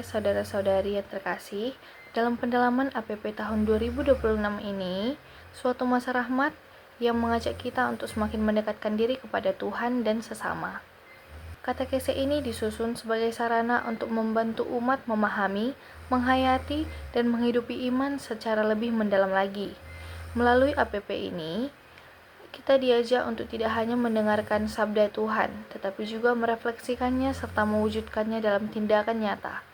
saudara-saudari yang terkasih, dalam pendalaman APP tahun 2026 ini, suatu masa rahmat yang mengajak kita untuk semakin mendekatkan diri kepada Tuhan dan sesama. Katekese ini disusun sebagai sarana untuk membantu umat memahami, menghayati, dan menghidupi iman secara lebih mendalam lagi. Melalui APP ini, kita diajak untuk tidak hanya mendengarkan sabda Tuhan, tetapi juga merefleksikannya serta mewujudkannya dalam tindakan nyata.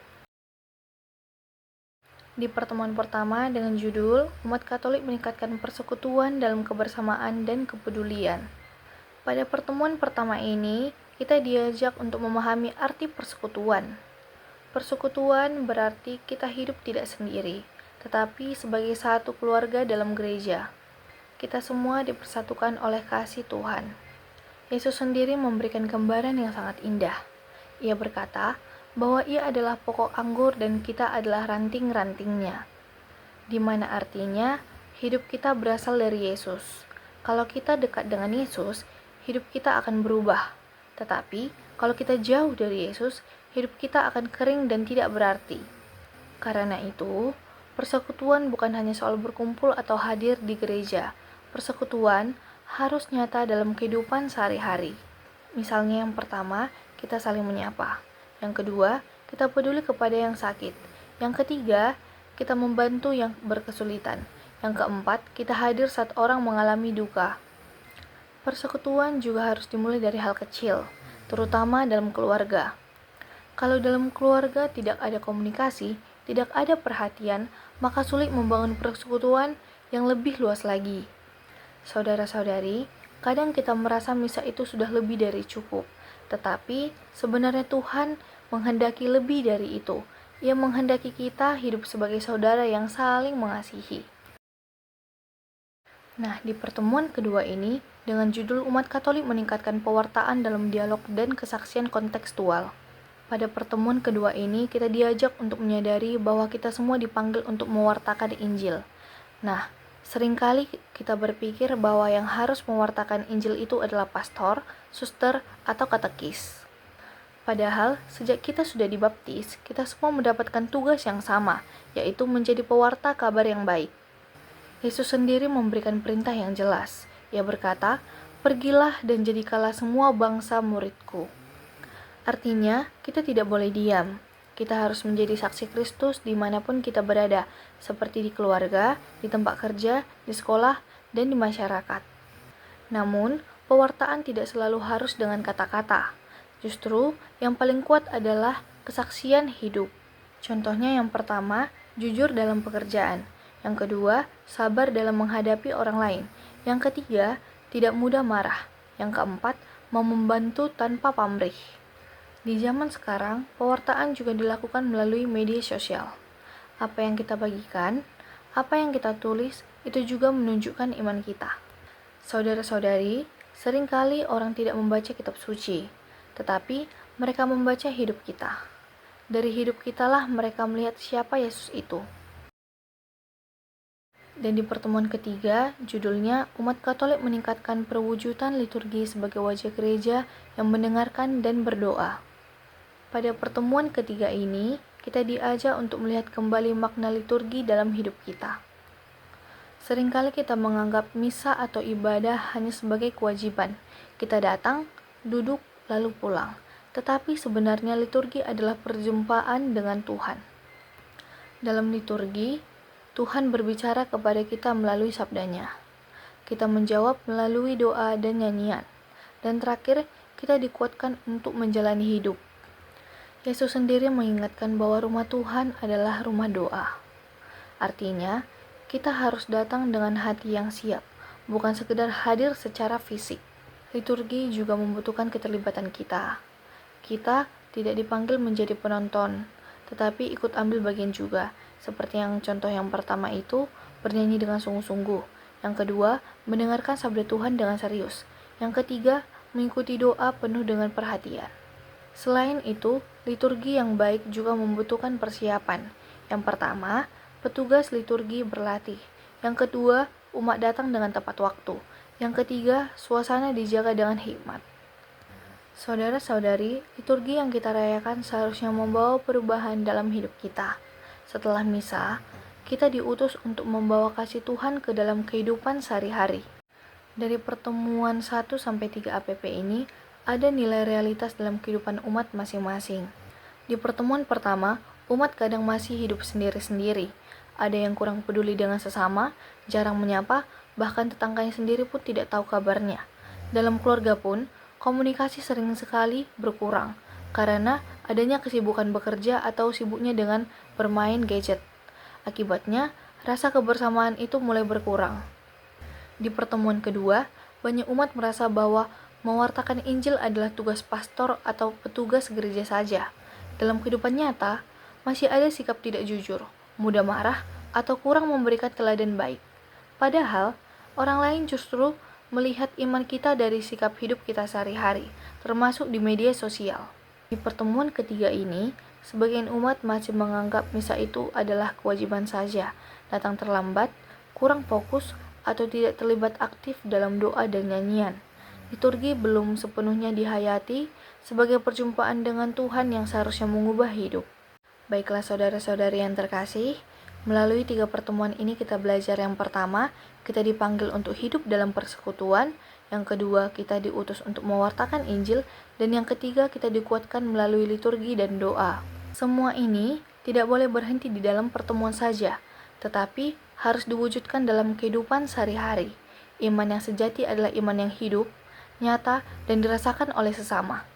Di pertemuan pertama dengan judul Umat Katolik Meningkatkan Persekutuan dalam Kebersamaan dan Kepedulian. Pada pertemuan pertama ini, kita diajak untuk memahami arti persekutuan. Persekutuan berarti kita hidup tidak sendiri, tetapi sebagai satu keluarga dalam gereja. Kita semua dipersatukan oleh kasih Tuhan. Yesus sendiri memberikan gambaran yang sangat indah. Ia berkata bahwa ia adalah pokok anggur dan kita adalah ranting-rantingnya. Di mana artinya hidup kita berasal dari Yesus. Kalau kita dekat dengan Yesus, hidup kita akan berubah. Tetapi kalau kita jauh dari Yesus, hidup kita akan kering dan tidak berarti. Karena itu, persekutuan bukan hanya soal berkumpul atau hadir di gereja. Persekutuan harus nyata dalam kehidupan sehari-hari. Misalnya yang pertama, kita saling menyapa. Yang kedua, kita peduli kepada yang sakit. Yang ketiga, kita membantu yang berkesulitan. Yang keempat, kita hadir saat orang mengalami duka. Persekutuan juga harus dimulai dari hal kecil, terutama dalam keluarga. Kalau dalam keluarga tidak ada komunikasi, tidak ada perhatian, maka sulit membangun persekutuan yang lebih luas lagi. Saudara-saudari, kadang kita merasa misa itu sudah lebih dari cukup, tetapi sebenarnya Tuhan menghendaki lebih dari itu. Ia menghendaki kita hidup sebagai saudara yang saling mengasihi. Nah, di pertemuan kedua ini, dengan judul Umat Katolik Meningkatkan Pewartaan dalam Dialog dan Kesaksian Kontekstual. Pada pertemuan kedua ini, kita diajak untuk menyadari bahwa kita semua dipanggil untuk mewartakan Injil. Nah, seringkali kita berpikir bahwa yang harus mewartakan Injil itu adalah pastor, suster, atau katekis. Padahal, sejak kita sudah dibaptis, kita semua mendapatkan tugas yang sama, yaitu menjadi pewarta kabar yang baik. Yesus sendiri memberikan perintah yang jelas. Ia berkata, "Pergilah dan jadikanlah semua bangsa muridku." Artinya, kita tidak boleh diam. Kita harus menjadi saksi Kristus dimanapun kita berada, seperti di keluarga, di tempat kerja, di sekolah, dan di masyarakat. Namun, pewartaan tidak selalu harus dengan kata-kata. Justru, yang paling kuat adalah kesaksian hidup. Contohnya yang pertama, jujur dalam pekerjaan. Yang kedua, sabar dalam menghadapi orang lain. Yang ketiga, tidak mudah marah. Yang keempat, mau membantu tanpa pamrih. Di zaman sekarang, pewartaan juga dilakukan melalui media sosial. Apa yang kita bagikan, apa yang kita tulis, itu juga menunjukkan iman kita. Saudara-saudari, seringkali orang tidak membaca kitab suci, tetapi mereka membaca hidup kita. Dari hidup kitalah mereka melihat siapa Yesus itu. Dan di pertemuan ketiga, judulnya Umat Katolik Meningkatkan Perwujudan Liturgi sebagai Wajah Gereja yang Mendengarkan dan Berdoa. Pada pertemuan ketiga ini, kita diajak untuk melihat kembali makna liturgi dalam hidup kita. Seringkali kita menganggap misa atau ibadah hanya sebagai kewajiban. Kita datang, duduk, lalu pulang. Tetapi sebenarnya liturgi adalah perjumpaan dengan Tuhan. Dalam liturgi, Tuhan berbicara kepada kita melalui sabdanya. Kita menjawab melalui doa dan nyanyian. Dan terakhir, kita dikuatkan untuk menjalani hidup. Yesus sendiri mengingatkan bahwa rumah Tuhan adalah rumah doa. Artinya, kita harus datang dengan hati yang siap, bukan sekedar hadir secara fisik. Liturgi juga membutuhkan keterlibatan kita. Kita tidak dipanggil menjadi penonton, tetapi ikut ambil bagian juga. Seperti yang contoh yang pertama itu, bernyanyi dengan sungguh-sungguh. Yang kedua, mendengarkan sabda Tuhan dengan serius. Yang ketiga, mengikuti doa penuh dengan perhatian. Selain itu, liturgi yang baik juga membutuhkan persiapan. Yang pertama, petugas liturgi berlatih. Yang kedua, umat datang dengan tepat waktu. Yang ketiga, suasana dijaga dengan hikmat. Saudara-saudari, liturgi yang kita rayakan seharusnya membawa perubahan dalam hidup kita. Setelah misa, kita diutus untuk membawa kasih Tuhan ke dalam kehidupan sehari-hari. Dari pertemuan 1-3 APP ini, ada nilai realitas dalam kehidupan umat masing-masing. Di pertemuan pertama, umat kadang masih hidup sendiri-sendiri. Ada yang kurang peduli dengan sesama, jarang menyapa, bahkan tetangganya sendiri pun tidak tahu kabarnya. Dalam keluarga pun, komunikasi sering sekali berkurang, karena adanya kesibukan bekerja atau sibuknya dengan bermain gadget. Akibatnya, rasa kebersamaan itu mulai berkurang. Di pertemuan kedua, banyak umat merasa bahwa mewartakan Injil adalah tugas pastor atau petugas gereja saja. Dalam kehidupan nyata, masih ada sikap tidak jujur, mudah marah, atau kurang memberikan teladan baik. Padahal, orang lain justru melihat iman kita dari sikap hidup kita sehari-hari, termasuk di media sosial. Di pertemuan ketiga ini, sebagian umat masih menganggap misa itu adalah kewajiban saja, datang terlambat, kurang fokus, atau tidak terlibat aktif dalam doa dan nyanyian. Liturgi belum sepenuhnya dihayati sebagai perjumpaan dengan Tuhan yang seharusnya mengubah hidup. Baiklah saudara-saudari yang terkasih, melalui 3 pertemuan ini kita belajar yang pertama, kita dipanggil untuk hidup dalam persekutuan, yang kedua kita diutus untuk mewartakan Injil, dan yang ketiga kita dikuatkan melalui liturgi dan doa. Semua ini tidak boleh berhenti di dalam pertemuan saja, tetapi harus diwujudkan dalam kehidupan sehari-hari. Iman yang sejati adalah iman yang hidup, nyata, dan dirasakan oleh sesama.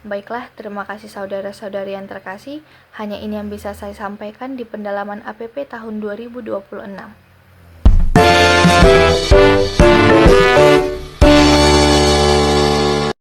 Baiklah, terima kasih saudara-saudari yang terkasih. Hanya ini yang bisa saya sampaikan di pendalaman APP tahun 2026.